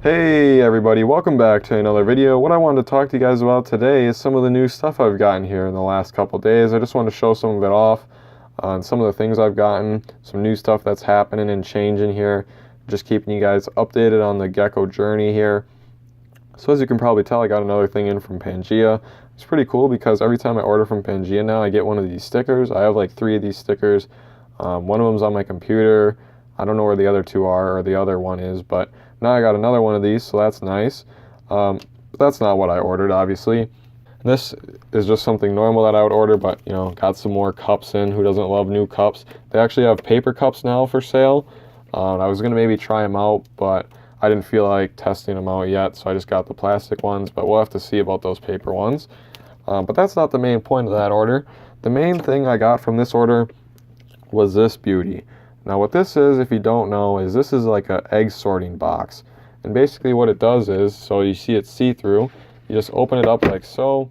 Hey everybody, welcome back to another video. What I wanted to talk to you guys about today is some of the new stuff I've gotten here in the last couple days. I just want to show some of it off on some of the things I've gotten, some new stuff that's happening and changing here, just keeping you guys updated on the Gecko journey here. So as you can probably tell, I got another thing in from Pangea. It's pretty cool because every time I order from Pangea now, I get one of these stickers. I have like 3 of these stickers. One of them's on my computer. I don't know where the other 2 are, or the other one is, but now I got another one of these, so that's nice. But that's not what I ordered, obviously. And this is just something normal that I would order, but, you know, got some more cups in. Who doesn't love new cups? They actually have paper cups now for sale. I was going to maybe try them out, but I didn't feel like testing them out yet, so I just got the plastic ones, but we'll have to see about those paper ones. But that's not the main point of that order. The main thing I got from this order was this beauty. Now what this is, if you don't know, is this is like an egg sorting box. And basically what it does is, so you see it see-through, you just open it up like so,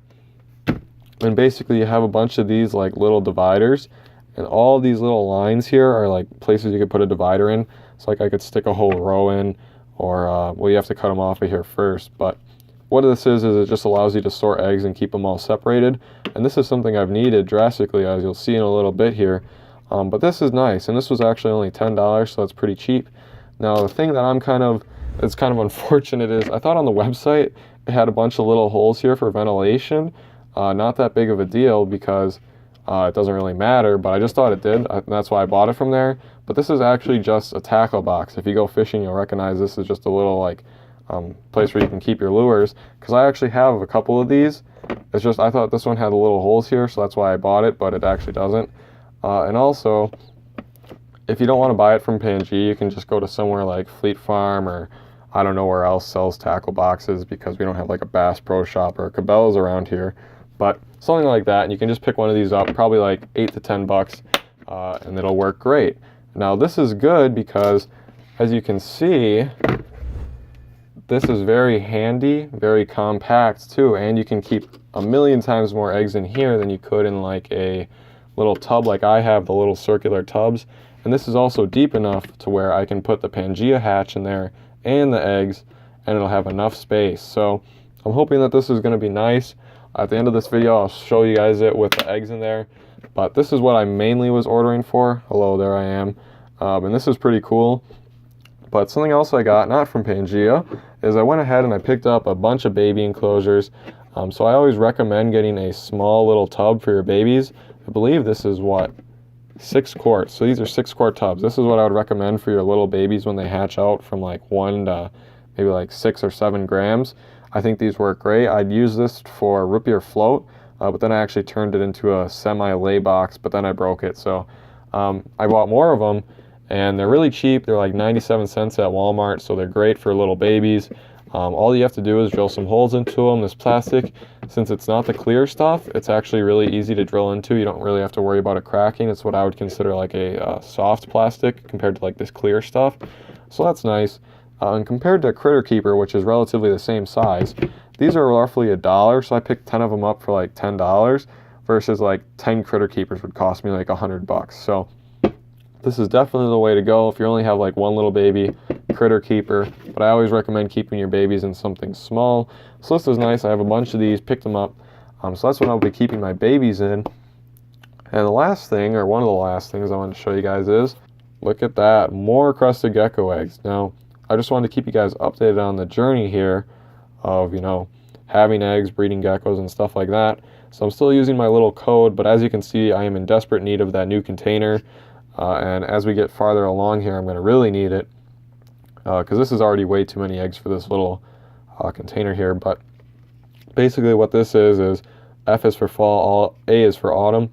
and basically you have a bunch of these like little dividers, and all these little lines here are like places you could put a divider in. So like I could stick a whole row in, or well, you have to cut them off of here first, but what this is it just allows you to store eggs and keep them all separated. And this is something I've needed drastically, as you'll see in a little bit here. But this is nice, and this was actually only $10, so it's pretty cheap. Now the thing that it's kind of unfortunate is, I thought on the website it had a bunch of little holes here for ventilation. Not that big of a deal because it doesn't really matter, but I just thought it did, and that's why I bought it from there. But this is actually just a tackle box. If you go fishing, you'll recognize this is just a little like place where you can keep your lures, because I actually have a couple of these. It's just I thought this one had the little holes here, so that's why I bought it, but it actually doesn't. And also, if you don't want to buy it from Pangea, you can just go to somewhere like Fleet Farm, or I don't know where else sells tackle boxes, because we don't have like a Bass Pro Shop or a Cabela's around here. But something like that, and you can just pick one of these up, probably like $8 to $10, and it'll work great. Now this is good because, as you can see, this is very handy, very compact too, and you can keep a million times more eggs in here than you could in like a little tub like I have, the little circular tubs. And this is also deep enough to where I can put the Pangea hatch in there and the eggs, and it'll have enough space. So I'm hoping that this is going to be nice. At the end of this video, I'll show you guys it with the eggs in there. But this is what I mainly was ordering for. Hello, there I am. And this is pretty cool. But something else I got, not from Pangea, is I went ahead and I picked up a bunch of baby enclosures. So I always recommend getting a small little tub for your babies. I believe this is what, 6 quarts. So these are 6 quart tubs. This is what I would recommend for your little babies when they hatch out from like 1 to maybe like 6 or 7 grams. I think these work great. I'd use this for root beer float, but then I actually turned it into a semi-lay box, but then I broke it. So I bought more of them, and they're really cheap. They're like 97 cents at Walmart, so they're great for little babies. All you have to do is drill some holes into them. This plastic, since it's not the clear stuff, it's actually really easy to drill into. You don't really have to worry about it cracking. It's what I would consider like a soft plastic compared to like this clear stuff. So that's nice. And compared to Critter Keeper, which is relatively the same size, these are roughly $1. So I picked 10 of them up for like $10, versus like 10 Critter Keepers would cost me like $100. So this is definitely the way to go if you only have like one little baby. Critter Keeper, but I always recommend keeping your babies in something small. So this is nice. I have a bunch of these, picked them up. So that's what I'll be keeping my babies in. And the last thing, or one of the last things I want to show you guys is, look at that, more crested gecko eggs. Now, I just wanted to keep you guys updated on the journey here of, you know, having eggs, breeding geckos and stuff like that. So I'm still using my little code, but as you can see, I am in desperate need of that new container. And as we get farther along here, I'm going to really need it, because this is already way too many eggs for this little container here. But basically what this is F is for fall, A is for autumn.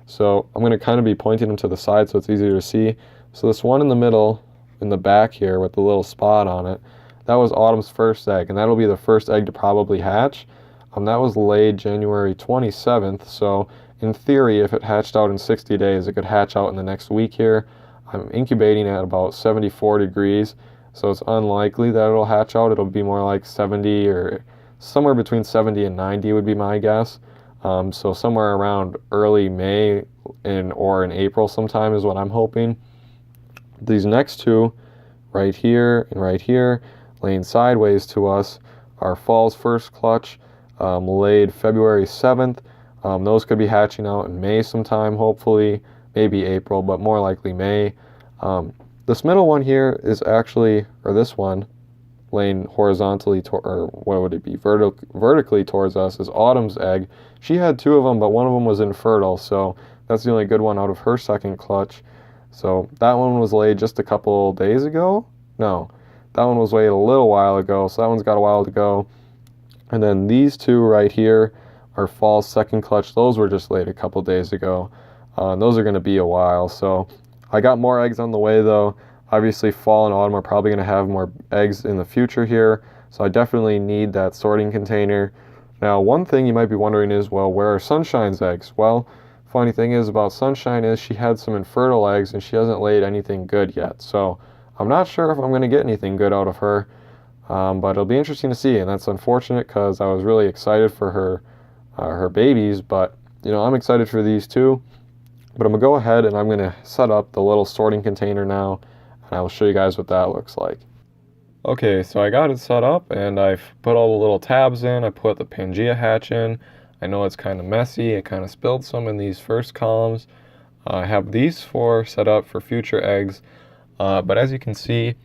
So I'm going to kind of be pointing them to the side so it's easier to see. So this one in the middle, in the back here with the little spot on it, that was autumn's first egg, and that'll be the first egg to probably hatch. That was laid January 27th, so in theory, if it hatched out in 60 days, it could hatch out in the next week here. I'm incubating at about 74 degrees, so it's unlikely that it'll hatch out. It'll be more like 70, or somewhere between 70 and 90 would be my guess. So somewhere around early May or in April sometime is what I'm hoping. These next two, right here and right here, laying sideways to us are fall's first clutch, laid February 7th. Those could be hatching out in May sometime, hopefully, maybe April, but more likely May. This middle one here is actually, or this one, laying horizontally, or what would it be, vertically towards us, is Autumn's egg. She had 2 of them, but one of them was infertile, so that's the only good one out of her second clutch. So that one was laid just a couple days ago. No, that one was laid a little while ago, so that one's got a while to go. And then these 2 right here are fall's second clutch. Those were just laid a couple days ago. Those are going to be a while. So I got more eggs on the way though. Obviously fall and autumn are probably going to have more eggs in the future here. So I definitely need that sorting container. Now one thing you might be wondering is, well, where are Sunshine's eggs? Well, funny thing is about Sunshine is she had some infertile eggs and she hasn't laid anything good yet. So I'm not sure if I'm going to get anything good out of her. But it'll be interesting to see, and that's unfortunate because I was really excited for her babies, but you know, I'm excited for these too. But I'm gonna go ahead and I'm gonna set up the little sorting container now, and I will show you guys what that looks like. Okay, so I got it set up and I've put all the little tabs in. I put the Pangea hatch in. I know it's kind of messy. I kind of spilled some in these first columns. I have these 4 set up for future eggs, but as you can see,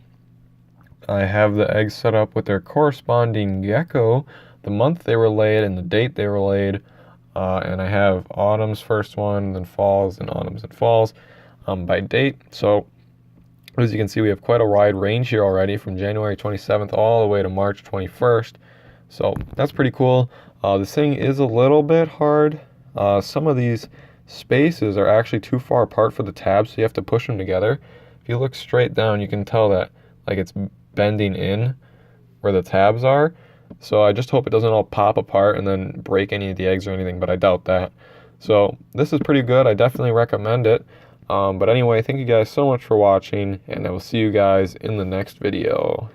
I have the eggs set up with their corresponding gecko, the month they were laid and the date they were laid. And I have autumn's first one, then fall's, and autumn's and fall's by date. So as you can see, we have quite a wide range here already from January 27th all the way to March 21st. So that's pretty cool. This thing is a little bit hard. Some of these spaces are actually too far apart for the tabs, so you have to push them together. If you look straight down, you can tell that like it's bending in where the tabs are. So I just hope it doesn't all pop apart and then break any of the eggs or anything, but I doubt that. So this is pretty good. I definitely recommend it. But anyway, thank you guys so much for watching, and I will see you guys in the next video.